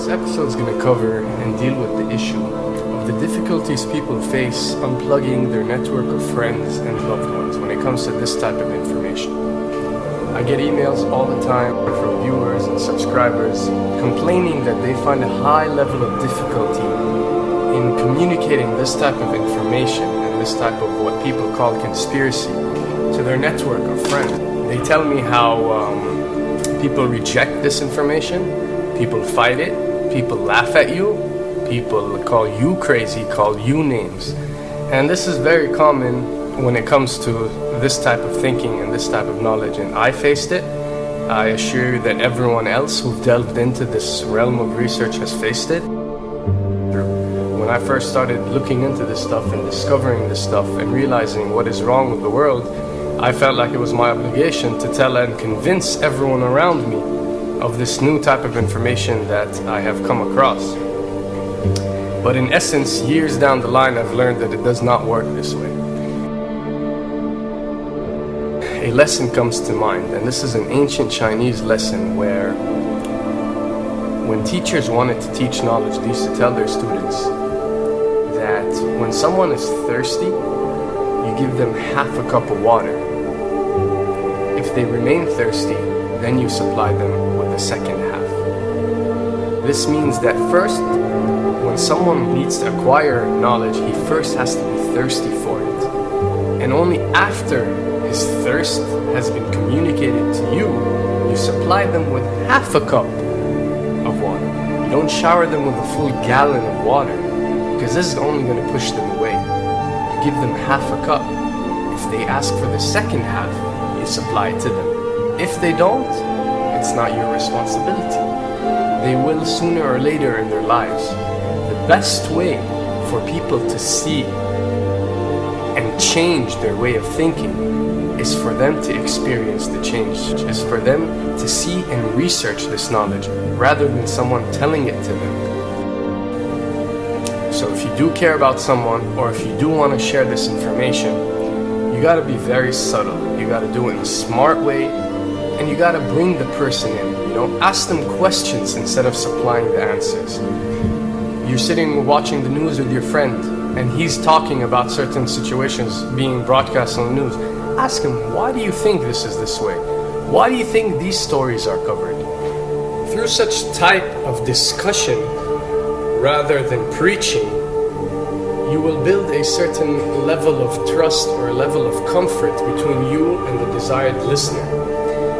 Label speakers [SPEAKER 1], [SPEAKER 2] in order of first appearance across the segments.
[SPEAKER 1] This episode is going to cover and deal with the issue of the difficulties people face unplugging their network of friends and loved ones when it comes to this type of information. I get emails all the time from viewers and subscribers complaining that they find a high level of difficulty in communicating this type of information and this type of what people call conspiracy to their network of friends. They tell me how people reject this information. People fight it, people laugh at you, people call you crazy, call you names. And this is very common when it comes to this type of thinking and this type of knowledge. And I faced it. I assure you that everyone else who delved into this realm of research has faced it. When I first started looking into this stuff and discovering this stuff and realizing what is wrong with the world, I felt like it was my obligation to tell and convince everyone around me of this new type of information that I have come across. But in essence, years down the line, I've learned that it does not work this way. A lesson comes to mind, and this is an ancient Chinese lesson where when teachers wanted to teach knowledge, they used to tell their students that when someone is thirsty, you give them half a cup of water. If they remain thirsty, then you supply them with the second half. This means that first, when someone needs to acquire knowledge, he first has to be thirsty for it. And only after his thirst has been communicated to you, you supply them with half a cup of water. You don't shower them with a full gallon of water, because this is only going to push them away. You give them half a cup. If they ask for the second half, you supply it to them. If they don't, it's not your responsibility. They will sooner or later in their lives. The best way for people to see and change their way of thinking is for them to experience the change, is for them to see and research this knowledge rather than someone telling it to them. So if you do care about someone, or if you do want to share this information, you got to be very subtle. You got to do it in a smart way. And you gotta bring the person in, ask them questions instead of supplying the answers. You're sitting watching the news with your friend and he's talking about certain situations being broadcast on the news. Ask him, why do you think this is this way? Why do you think these stories are covered? Through such type of discussion, rather than preaching, you will build a certain level of trust or a level of comfort between you and the desired listener.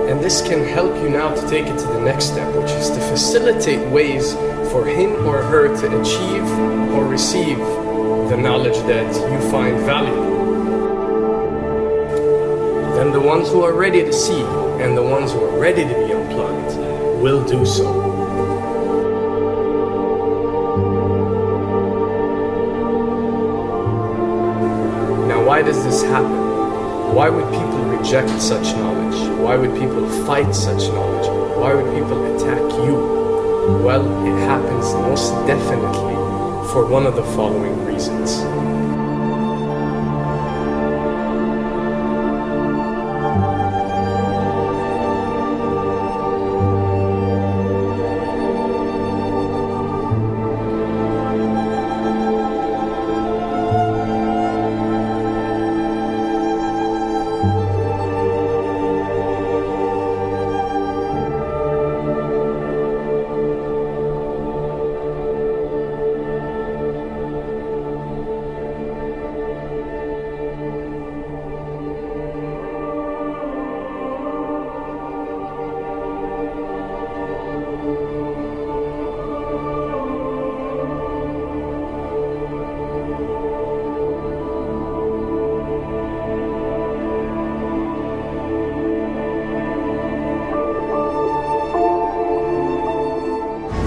[SPEAKER 1] And this can help you now to take it to the next step, which is to facilitate ways for him or her to achieve or receive the knowledge that you find valuable. Then the ones who are ready to see and the ones who are ready to be unplugged will do so. Now, why does this happen? Why would people reject such knowledge? Why would people fight such knowledge? Why would people attack you? Well, it happens most definitely for one of the following reasons.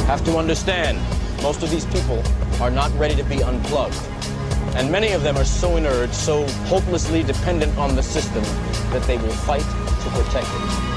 [SPEAKER 2] Have to understand, most of these people are not ready to be unplugged. And many of them are so inert, so hopelessly dependent on the system that they will fight to protect it.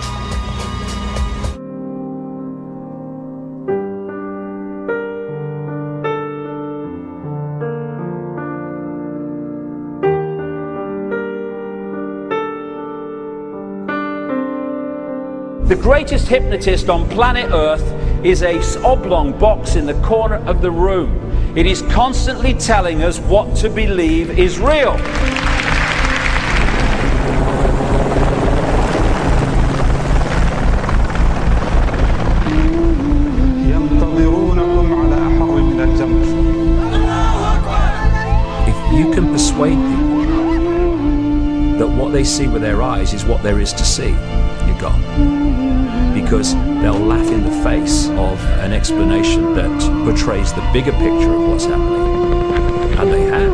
[SPEAKER 3] The greatest hypnotist on planet Earth is a oblong box in the corner of the room. It is constantly telling us what to believe is real.
[SPEAKER 4] If you can persuade people that what they see with their eyes is what there is to see, you're gone. Because they'll laugh in the face of an explanation that portrays the bigger picture of what's happening. And they have.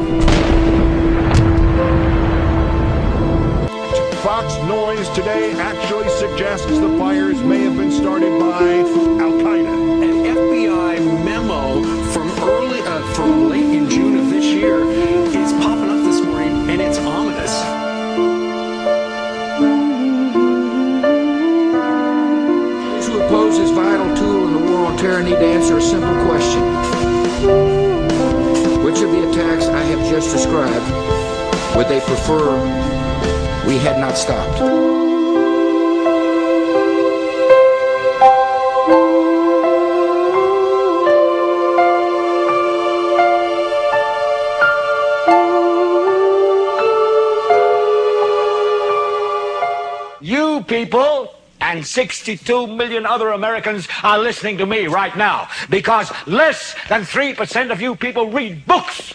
[SPEAKER 5] Fox Noise today actually suggests the fires may have been started by Al-Qaeda.
[SPEAKER 6] An FBI memo from late in June of this year is popping up this morning, and it's ominous.
[SPEAKER 7] Those who oppose this vital tool in the war on terror need to answer a simple question. Which of the attacks I have just described would they prefer we had not stopped?
[SPEAKER 8] You people and 62 million other Americans are listening to me right now because less than 3% of you people read books.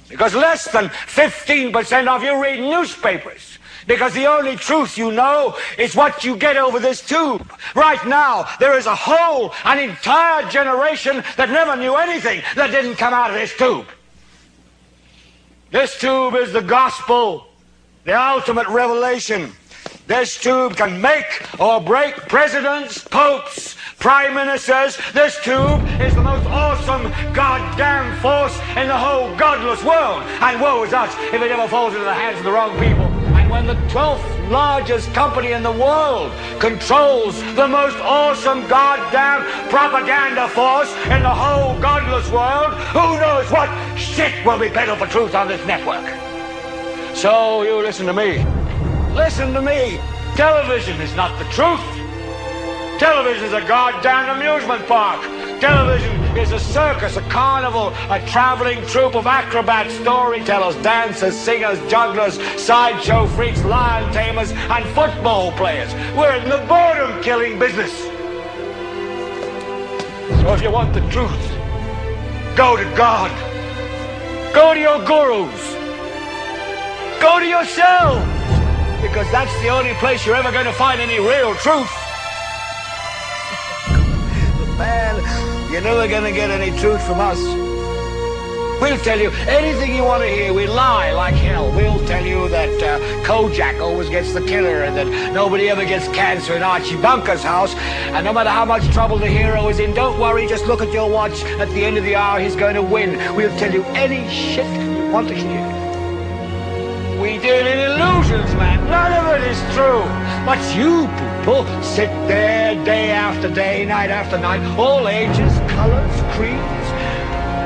[SPEAKER 8] Because less than 15% of you read newspapers. Because the only truth you know is what you get over this tube. Right now, there is an entire generation that never knew anything that didn't come out of this tube. This tube is the gospel, the ultimate revelation. This tube can make or break presidents, popes, prime ministers. This tube is the most awesome goddamn force in the whole godless world. And woe is us if it ever falls into the hands of the wrong people. And when the 12th largest company in the world controls the most awesome goddamn propaganda force in the whole godless world, who knows what shit will be peddled for truth on this network. So you listen to me. Listen to me. Television is not the truth. Television is a goddamn amusement park. Television is a circus, a carnival, a traveling troupe of acrobats, storytellers, dancers, singers, jugglers, sideshow freaks, lion tamers, and football players. We're in the boredom-killing business. So if you want the truth, go to God. Go to your gurus. Go to yourself. Because that's the only place you're ever going to find any real truth. Man, you're never going to get any truth from us. We'll tell you anything you want to hear. We lie like hell. We'll tell you that Kojak always gets the killer and that nobody ever gets cancer in Archie Bunker's house. And no matter how much trouble the hero is in, don't worry, just look at your watch. At the end of the hour, he's going to win. We'll tell you any shit you want to hear. We deal in illusions, man. None of it is true. But you people sit there day after day, night after night, all ages, colors, creeds.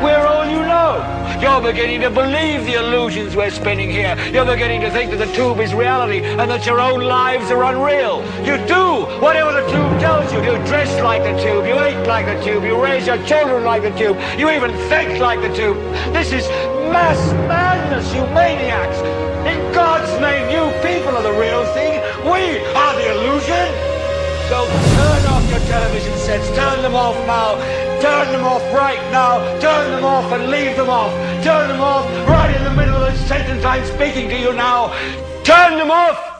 [SPEAKER 8] We're all you know. You're beginning to believe the illusions we're spinning here. You're beginning to think that the tube is reality and that your own lives are unreal. You do whatever the tube tells you. You dress like the tube. You eat like the tube. You raise your children like the tube. You even think like the tube. This is mass madness, you maniacs. In God's name, you people are the real thing. We are the illusion. So turn off your television sets. Turn them off now. Turn them off right now. Turn them off and leave them off. Turn them off right in the middle of the sentence I'm speaking to you now. Turn them off.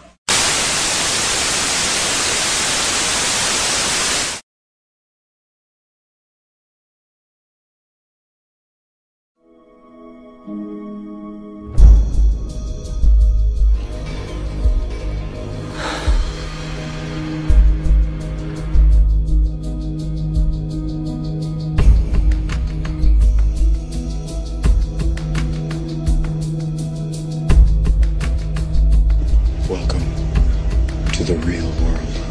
[SPEAKER 6] Welcome to the real world.